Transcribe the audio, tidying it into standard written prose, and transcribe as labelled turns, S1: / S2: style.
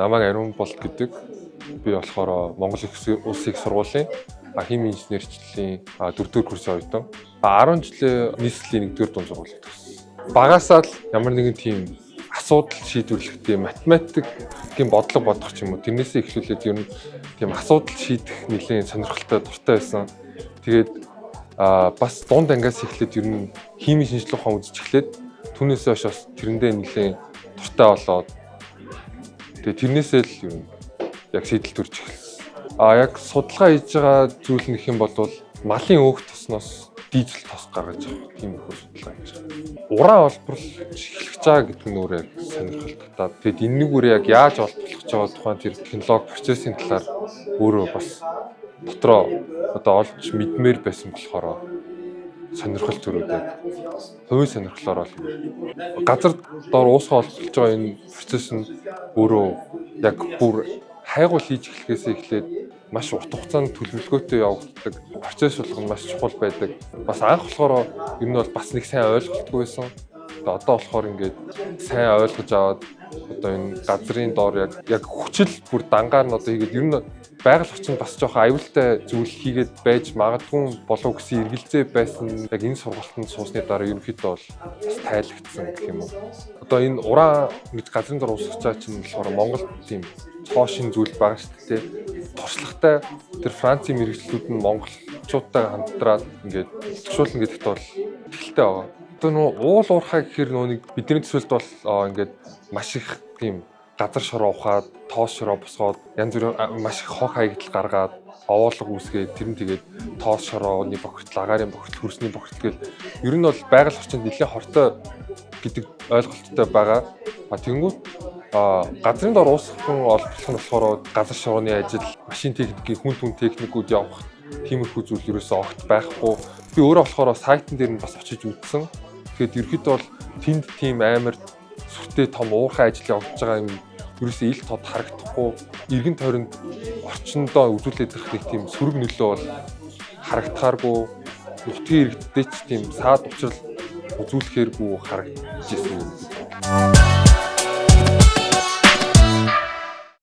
S1: намайг Ариун Болд гэдэг. Би болохоор Монгол Улсын их сургуулийн химийн инженерчлэлийн 4-р курсын оюутан. 10 жилийн нийслэлийн 1-р дунд сургуулийг төгссөн. Багасаа л ямар нэгэн тийм асуудал шийдвэрлэхдээ математикийн бодлого бодох ч юм уу. Тэрнээсээ эхлүүлээд ер нь тийм асуудал шийдэх нэлээд сонирхолтой дуртай байсан. Тэгээд бас дунд ангиас эхлээд ер нь химийн шинжилгээ ухаан үзэж эхлээд түүнээс хойш бас тэрэндээ нэлээд дуртай болоод тэгээд тэрнээсээ л ер нь яг сэтэл төрж эхэлсэн. Яг судалгаа хийж байгаа зүйл нөх юм бол малын өөх тосноос дизель тос гаргаж байгаа тийм их судалгаа хийж байгаа. Уран олборлож эхлэж байгаа гэдэг нь өөрөө сонирхолтой. Тэгэд энэ нэг үр яг яаж олборлох гэж байгаа тухайн тэр технологи процессын талаар өөрөө бас дотроо олж мэдмээр байсан болохоор сонирхол төрөөд хувийн сонирхлоор бол газар доор уусгаа олборлож байгаа энэ процесс нь өөрөө яг бүр хайгуул хийж эхлэхээс эхлээд маш урт хугацаанд төлөвлөгөөтэй явагддаг процесс болгоно маш чухал байдаг. Бас анх болохоор ер нь бол бас нэг сайн ойлголтгүй байсан. Одоо болохоор ингээд сайн ойлгож аваад одоо энэ газрын доор яг хүчил бүр дангаар нь одоо хийгээд ер нь байгаль орчинд бас жоохон аюултай зүйл хийгээд байж магадгүй болов гэсэн эргэлзээ байсан. Яг энэ сургалтанд суусны дараа ерөнхийдөө бол бас тайлагдсан гэх юм уу. Одоо энэ уран гэж газрын дор уусгаж байгаа чинь болохоор Монголд тийм цоо шин зүйл байгаа шүү дээ. Туршлагатай тэр Францын мэрэгчлүүд нь монголчуудтай хамтраад ингээд төгшүүлнэ гэдэгт бол итгэлтэй байгаа. Одоо нөө уул уурхай гэхээр нэг бидний төсөлд бол ингээд маш их тийм газар шороо ухаад, тоос шороо босгоод янз бүрийн маш их хог хаягдал гаргаад, овоолго үүсгээд тэр нь тэгээд тоос шорооны бохирдол, агаарын бохирдол, хөрсний бохирдол гэл ер нь бол байгаль орчинд нэлээд хортой гэдэг ойлголттой байгаа. Тэгэнгүүт газрын дор уусгахын олборлох нь болохоор газар шорооны ажил, машин техникийн хүн техникүүд явах тиймэрхүү зүйл ерөөсөө огт байхгүй. Би өөрөө болохоор сайтн дээр нь бас очиж үзсэн. Тэгэхээр ерөөхдөө бол тэнд тийм амар сүртэй том уурхай ажил явагдаж байгаа юм ерөөсөө ил тод харагдахгүй. Иргэн тойронд орчиндөө үзүүлээд ирэх нэг тийм сөрөг нөлөө бол харагдахааргүй. Нутгийн иргэдтэй ч тийм саад учрал үзүүлэхээргүй харагдаж ирсэн юм.